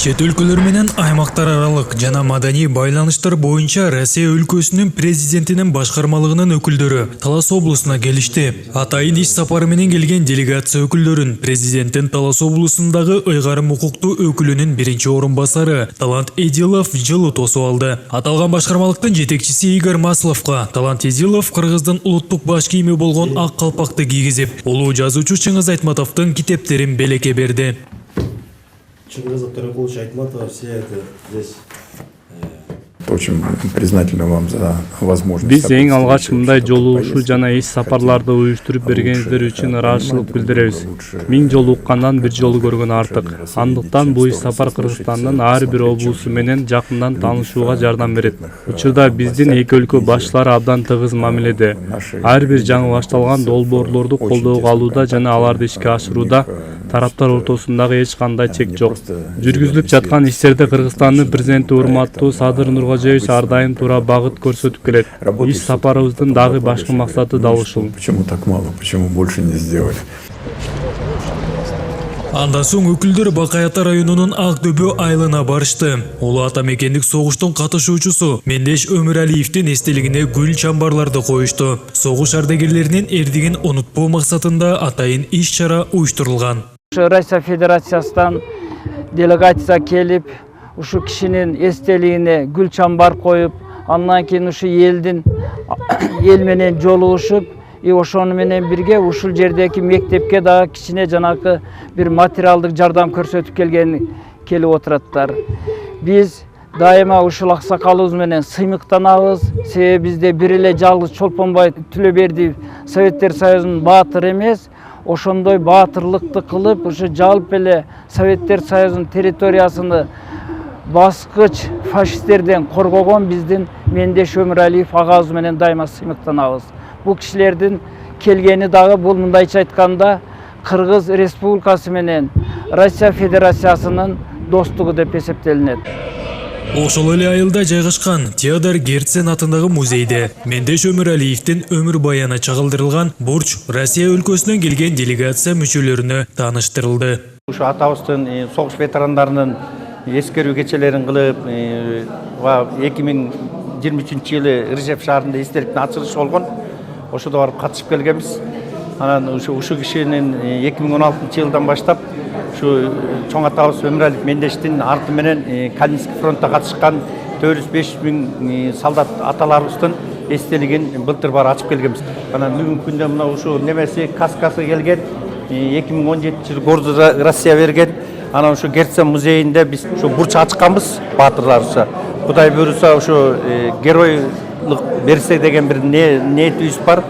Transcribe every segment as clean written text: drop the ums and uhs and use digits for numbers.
Чет өлкөлөр менен аймактар аралык жана маданий байланыштар боюнча Россия өлкөсүнүн президентинин башкармалыгынын өкүлдөрү Талас облусуна келишти. Атайын иш сапары менен келген делегация өкүлдөрүн президенттин Талас облусундагы ыйгарым укуктуу өкүлүнүн биринчи орун басары Талант Эдилов жылуу тосуп алды. Аталган башкармалыктын жетекчиси Игорь Масловго Талант Эдилов Кыргыздын улуттук баш кийими болгон ак калпакты кийгизип, улуу жазуучу Чыңгыз Айтматовдун китептерин белекке берди. Чыңгыз Абдурахманович Айтматов, все это здесь. Очень признательны вам за возможность. Биз эң алгач мындай жолугушуу жана иш сапарларды уюштуруп бергениңиздер үчүн ыраазычылык билдиребиз. 1000 жолу уккандан бир жолу көргөн артык. Андыктан бул иш сапар Кыргызстандын ар бир облусу менен жакындан таанышууга жардам берет. Учурда биздин эки өлкө башчылары абдан тыгыз мамиледе. Ар бир жаңы башталган долбоорлорду колдоого алууда жана аларды ишке ашырууда тараптар ортосундагы эч кандай чек жок. Жүргүзүлүп жаткан иштерде Кыргызстандын президенти урматтуу Садыр Нуркожоевич ар дайым туура багыт көрсөтүп келет. Иш сапарыбыздын дагы башкы максаты да ушул. Почему так мало? Почему больше не сделали? Андан соң өкүлдөр Бакай Ата районунун Ак Дөбө айылына барышты. Улуу ата мекендик согуштун катышуучусу Мендеш Өмүралиевдин эстелигине гүл чамбарларды коюшту. Согуш ардагерлеринин эрдигин унутпоо максатында атайын иш-чара уюштурулган. Россия Федерациясынан делегация келип, ушу кишинин эстелигине гүл чамбар коюп, андан кийин ушу эл менен жолугушуп, ошону менен бирге ушул жердеги мектепке дагы кичине жанакы бир материалдык жардам көрсөтүп келип отураттар. Биз дайыма ушул аксакалыбыз менен сыймыктанабыз. Себеби бизде бир эле жалгыз Чолпонбай Түлөбердиев Советтер Союзунун баатыры эмес, ошондой баатырлыкты кылып, ушу жалпы эле Советтер Союзунун территориясыны баскыч фашисттерден коргогон биздин Мендеш Өмүралиев агабыз менен дайыма сыймыктанабыз. Бул кишилердин келгени дагы бул мындайча айтканда Кыргыз Республикасы менен Россия Федерациясынын достугу деп эсептелинет. Ошол эле айылда жайгашкан Теодор Герцен атындагы музейде Мендеш Өмүралиевдин өмүр баяны чагылдырылган бурч Россия өлкөсүнөн келген делегация мүчөлөрүнө тааныштырылды. Ушу атабыздын согуш ветерандарынын эскерүү кечелерин кылып, 2023-жылы Рижев шаарында эстеликтин ачылышы болгон. Ошодо барып катышып келгенбиз. Анан ушу кишинин 2016-жылдан баштап ушу чоң атабыз Өмүралиев Мендештин арты менен Калининский фронтта катышкан 405.000 солдат аталарыбыздын эстелигин былтыр бар ачып келгенбиз. Анан бүгүнкү күндө мына ушу немеси каскасы келген, 2017-жылы Гордо Россия берген. Анан ушу Герцен музейинде биз ушу бурч ачканбыз баатырларыбызга. Кудай буйруса ушу геройлук берсе деген бир ниетибиз бар.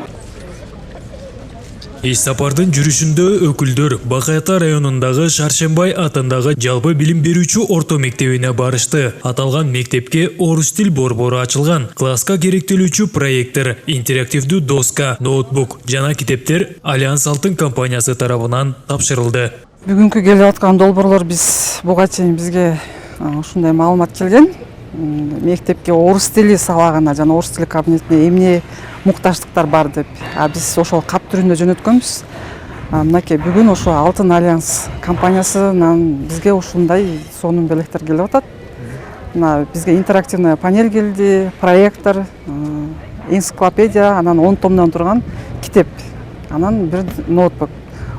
Иш сапардын жүрүшүндө өкүлдөр Бакай Ата районундагы Шаршембай атындагы жалпы билим берүүчү орто мектебине барышты. Аталган мектепке орус тил борбору ачылган. Класска керектелүүчү проекттер, интерактивдүү доска, ноутбук жана китептер Альянс Алтын компаниясы тарабынан тапшырылды. Бүгүнкү келип аткан долбоорлор буга чейин бизге ушундай маалымат келген. Мектепке орус тили сабагына жана орус тили кабинетине эмне мукташтыктар бар деп. Биз ошол кап түрүндө жөнөткөнбүз. Мынакей бүгүн ошо Алтын Альянс компаниясынан бизге ушундай сонун белектер келип атат. Бизге интерактивный панель келди, проектор, энциклопедия, анан 10 томдон турган китеп, анан бир ноутбук.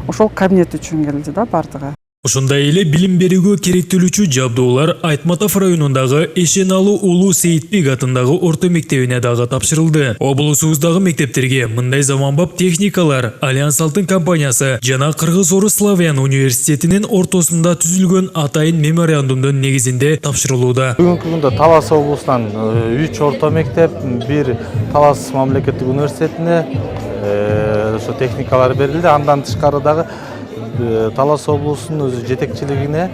Ошол кабинет үчүн келди да бардыгы. Ушундай эле билим берүүгө керектелүүчү жабдуулар Айтматов районундагы Эшеналуу Улуу Сейитбек атындагы орто мектебине дагы тапшырылды. Облусубуздагы мектептерге мындай заманбап техникалар Альянс Алтын компаниясы жана Кыргыз-Орус Славян университетинин ортосунда түзүлгөн атайын меморандумдун негизинде тапшырылууда. Бүгүнкү күндө Талас облусунан 3 орто мектеп, 1 Талас мамлекеттик университетине ошо техникалар берилди. Андан тышкары дагы Талас облусунун өзү жетекчилигине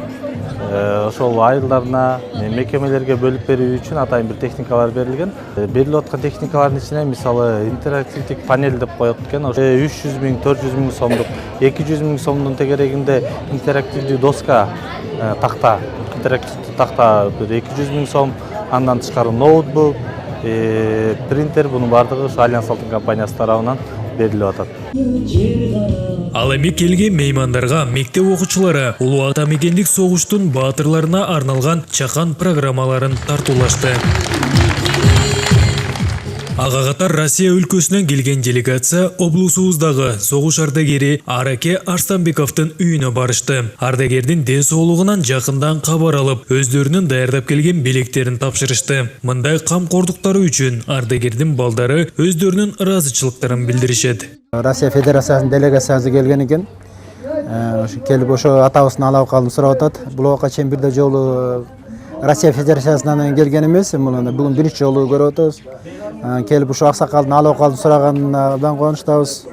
ошол айылдарына, мекемелерге бөлүп берүү үчүн атайын бир техникалар берилген. Берилип аткан техникалардын ичине мисалы интерактивдик панель деп коет экен. 300.000, 400.000 сомдук, 200.000 сомдун тегерегинде интерактивдүү доска, такта, интерактивдүү такта 200.000 сом, андан тышкары ноутбук, принтер, бунун бардыгы Альянс Алтын компаниясы тарабынан берилип атат. Ал эми келген меймандарга мектеп окуучулары улуу ата мекендик согуштун баатырларына арналган чакан программаларын тартуулашты. Ага катар Россия өлкөсүнөн келген делегация облусубуздагы согуш ардагери Араке Арстанбековдун үйүнө барышты. Ардагердин ден соолугунан жакындан кабар алып, өздөрүнүн даярдап келген белектерин тапшырышты. Мындай камкордуктары үчүн ардагердин балдары өздөрүнүн ыраазычылыктарын билдиришет. Россия Федерациясынын делегациясы келген экен. Келип ошо атабыздын ала акалын сурап атат. Бул убакка чейин бирде жолу Россия Федерациясынан келген эмес. Бүгүн биринчи жолу көрүп атабыз. Келип ушул аксакалдын ала акалын сураганына абдан кубанычтабыз.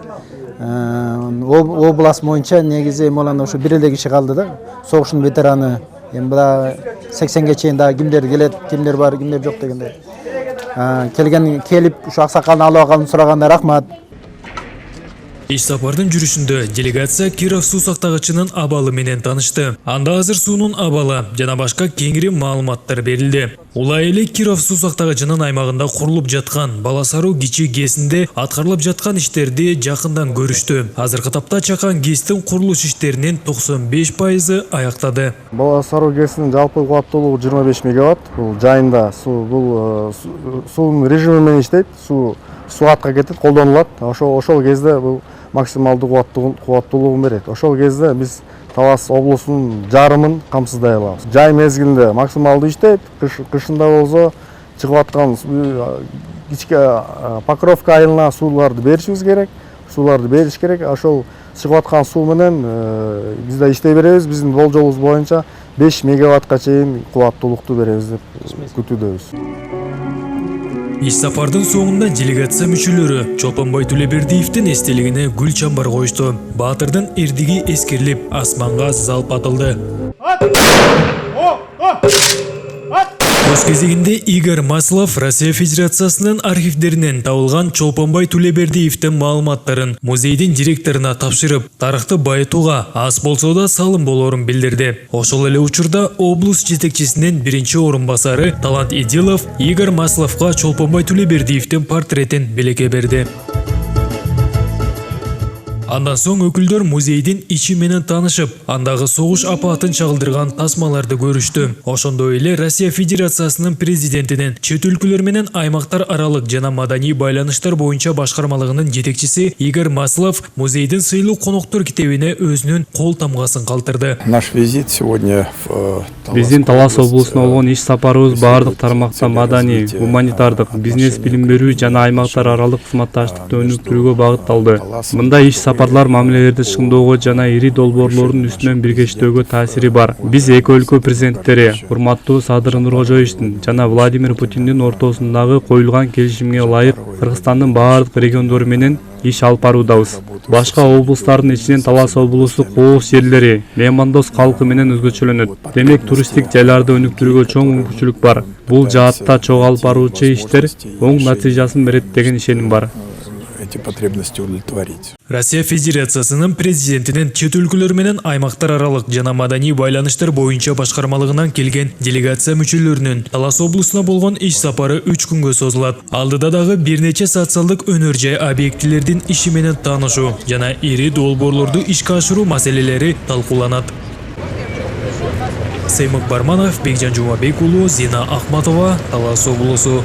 Область боюнча негизи ушу бир эле киши калды да. Согуштун ветераны. Эми буга 80ге чейин дагы кимдер келет, кимдер бар, кимдер жок дегендей. Келип ушу аксакалдын ала акалын сураганда рахмат. Иш сапардын жүрүшүндө делегация Киров суу сактагычынын абалы менен таанышты. Анда азыр суунун абалы жана башка кеңири маалыматтар берилди. Улай эле Киров суу сактагычынын аймагында курулуп жаткан Баласаруу кичи ГЭСинде аткарылып жаткан иштерди жакындан көрүштү. Азыркы тапта Чакан ГЭСтин курулуш иштеринин 95% аяктады. Баласаруу ГЭСинин жалпы кубаттуулугу 25 мегаватт. Бул жайында бул суунун режими менен иштейт. Суу атка кетет, колдонулат. Ошол кезде бул максималдуу кубаттуулугун берет. Ошол кезде биз Талас облусунун жарымын камсыздай алабыз. Жай мезгилинде максималдуу иштейт, кышында болсо чыгып аткан кичке Покровка айылына сууларды беришибиз керек. Сууларды бериш керек. Ошол чыгып аткан суу менен биз да иштей беребиз. Биздин болжолубуз боюнча 5 мегаваттка чейин кубаттуулукту беребиз деп күтүүдөбүз. Иш сапардын соңунда делегация мүчөлөрү Чолпонбай Төлөбердиевдин эстелигине гүл чамбар коюшту. Баатырдын эрдиги эскерилип, асманга залп атылды. Өз кезегинде Игорь Маслов Россия Федерациясынын архивдеринен табылган Чолпонбай Төлөбердиевдин маалыматтарын музейдин директоруна тапшырып, тарыхты байытууга аз болсо да салым болорун билдирди. Ошол эле учурда облус жетекчисинин биринчи орун басары Талант Идилов Игорь Масловго Чолпонбай Төлөбердиевдин портретин белекке берди. Андан соң өкүлдөр музейдин ичи менен таанышып, андагы согуш апатын чагылдырган тасмаларды көрүштү. Ошондой эле Россия Федерациясынын президентинин чет өлкөлөр менен аймактар аралык жана маданий байланыштар боюнча башкармалыгынын жетекчиси Игорь Маслов музейдин сыйлуу коноктор китебине өзүнүн кол тамгасын калтырды. Наш визит сегодня в Биздин Талас облусуна болгон иш сапарыбыз баардык тармакта маданий, гуманитардык, бизнес, билим берүү жана аймактар аралык кызматташтыкты өнүктүрүүгө багытталды. Мындай иш сапарлар мамилелерди чыңдоого жана ири долбоорлордун үстүнөн биргештөөгө таасири бар. Биз эки өлкө президенттери, урматтуу Садыр Нуркожоевичтин жана Владимир Путиндин ортосундагы коюлган келишимге ылайык Кыргызстандын баардык региондору менен иш алып баруудабыз. Башка облустардын ичинен Талас облусу кооз жерлери, меймандос калкы менен өзгөчөлөнөт. Демек туристтик жайларды өнүктүрүүгө чоң мүмкүнчүлүк бар. Бул жаатта чогуу алып баруучу иштер оң натыйжасын берет деген ишеним бар. Эти потребности удовлетворить. Россия Федерациясынын президентинин чет өлкөлөр менен аймактар аралык жана маданий байланыштар боюнча башкармалыгынан келген делегация мүчөлөрүнүн Талас облусуна болгон иш сапары 3 күнгө созулат. Алдыда дагы бир нече социалдык өнөр жай объектилердин иши менен таанышуу жана ири долбоорлорду ишке ашыруу маселелери талкууланат. Сеймук Барманов, Бекжан Жумабек уулу, Зина Ахматова, Талас облусу.